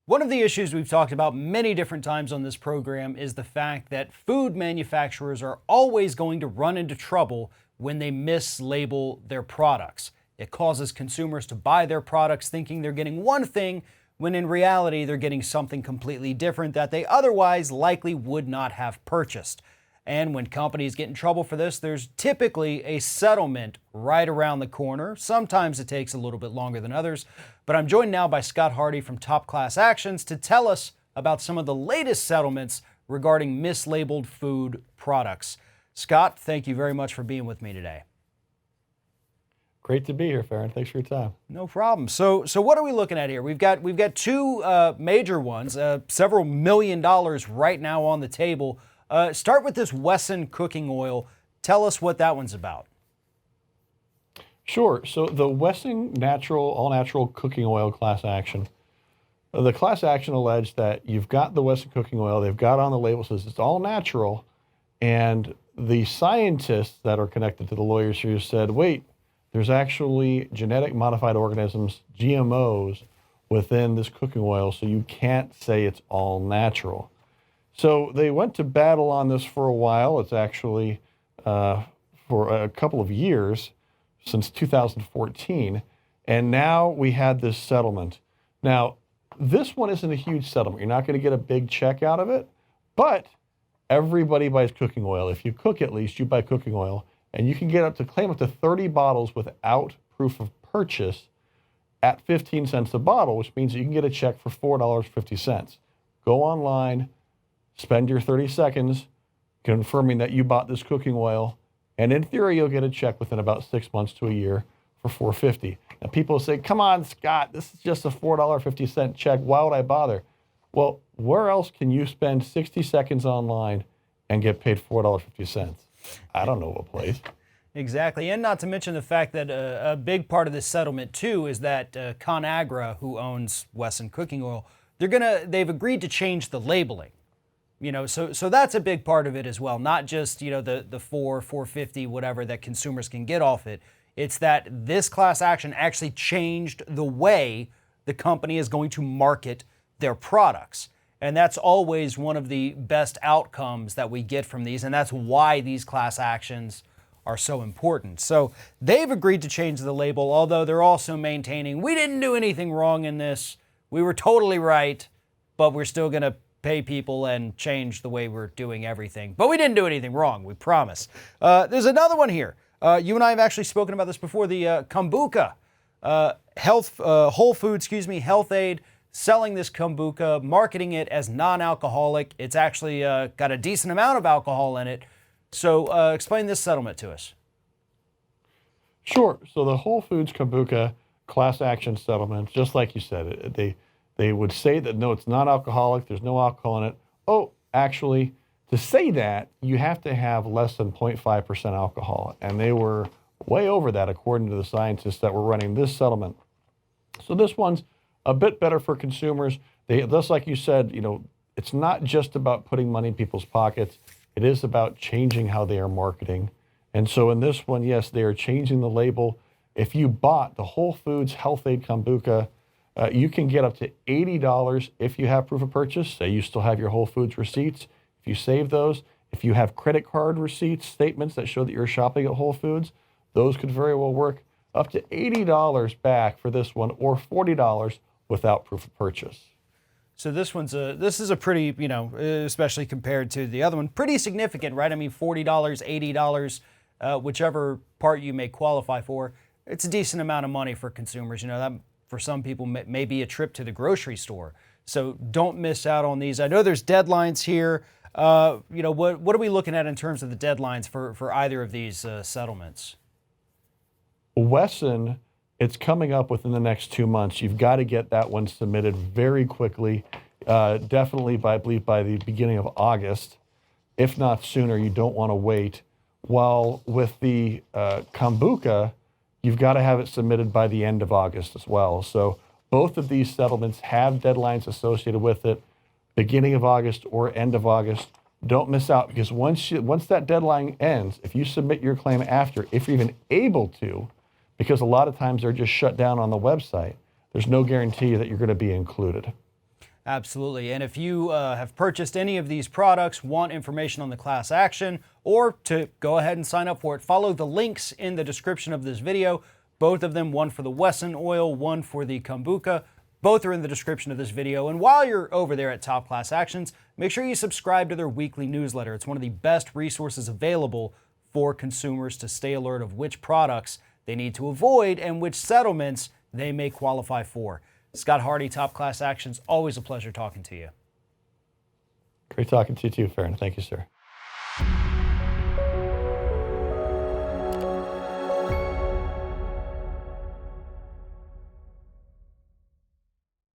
One of the issues we've talked about many different times on this program is the fact that food manufacturers are always going to run into trouble when they mislabel their products. It causes consumers to buy their products thinking they're getting one thing when in reality they're getting something completely different that they otherwise likely would not have purchased. And when companies get in trouble for this, there's typically a settlement right around the corner. Sometimes it takes a little bit longer than others. But I'm joined now by Scott Hardy from Top Class Actions to tell us about some of the latest settlements regarding mislabeled food products. Scott, thank you very much for being with me today. Great to be here, Farron. Thanks for your time. No problem. So what are we looking at here? We've got two major ones, several $1 million right now on the table. Start with this Wesson cooking oil. Tell us what that one's about. Sure. So the Wesson all-natural cooking oil class action. The class action alleged that you've got the Wesson cooking oil. They've got on the label says it's all natural, and the scientists that are connected to the lawyers here said, wait, there's actually genetic modified organisms, GMOs, within this cooking oil, so you can't say it's all natural. So they went to battle on this for a while. It's actually for a couple of years, since 2014, and now we had this settlement. Now, this one isn't a huge settlement. You're not going to get a big check out of it, but everybody buys cooking oil. If you cook, at least you buy cooking oil, and you can claim up to 30 bottles without proof of purchase at 15 cents a bottle, which means you can get a check for $4.50. Go online, spend your 30 seconds confirming that you bought this cooking oil, and in theory, you'll get a check within about 6 months to a year for $4.50. And people say, come on, Scott, this is just a $4.50 check. Why would I bother? Well, where else can you spend 60 seconds online and get paid $4.50? I don't know a place. Exactly, and not to mention the fact that a big part of this settlement too is that ConAgra, who owns Wesson cooking oil, they've agreed to change the labeling. So that's a big part of it as well. Not just the $4.50, whatever that consumers can get off it. It's that this class action actually changed the way the company is going to market their products. And that's always one of the best outcomes that we get from these. And that's why these class actions are so important. So they've agreed to change the label, although they're also maintaining, we didn't do anything wrong in this. We were totally right, but we're still going to pay people and change the way we're doing everything. But we didn't do anything wrong, we promise. There's another one here. You and I have actually spoken about this before, the Kombucha Whole Foods, Health Aid, selling this kombucha, marketing it as non-alcoholic. It's actually got a decent amount of alcohol in it. So explain this settlement to us. Sure. So the Whole Foods Kombucha class action settlement, just like you said, they would say that, no, it's not alcoholic, there's no alcohol in it. Oh, actually, to say that, you have to have less than 0.5% alcohol. And they were way over that, according to the scientists that were running this settlement. So this one's a bit better for consumers. Just like you said, it's not just about putting money in people's pockets. It is about changing how they are marketing. And so in this one, yes, they are changing the label. If you bought the Whole Foods Health Aid Kombucha, you can get up to $80 if you have proof of purchase. Say you still have your Whole Foods receipts. If you save those, if you have credit card receipts, statements that show that you're shopping at Whole Foods, those could very well work. Up to $80 back for this one, or $40 without proof of purchase. So this is a pretty, especially compared to the other one, pretty significant, right? I mean, $40, $80, whichever part you may qualify for, it's a decent amount of money for consumers. That for some people may be a trip to the grocery store. So don't miss out on these. I know there's deadlines here. What are we looking at in terms of the deadlines for either of these settlements? Wesson, it's coming up within the next 2 months. You've got to get that one submitted very quickly, definitely I believe by the beginning of August. If not sooner, you don't want to wait. While with the Kombucha, you've got to have it submitted by the end of August as well. So both of these settlements have deadlines associated with it, beginning of August or end of August. Don't miss out, because once that deadline ends, if you submit your claim after, if you're even able to, because a lot of times they're just shut down on the website, there's no guarantee that you're going to be included. Absolutely. And if you have purchased any of these products, want information on the class action, or to go ahead and sign up for it, follow the links in the description of this video. Both of them, one for the Wesson oil, one for the Kombucha. Both are in the description of this video. And while you're over there at Top Class Actions, make sure you subscribe to their weekly newsletter. It's one of the best resources available for consumers to stay alert of which products they need to avoid and which settlements they may qualify for. Scott Hardy, Top Class Actions, always a pleasure talking to you. Great talking to you too, Farron. Thank you, sir.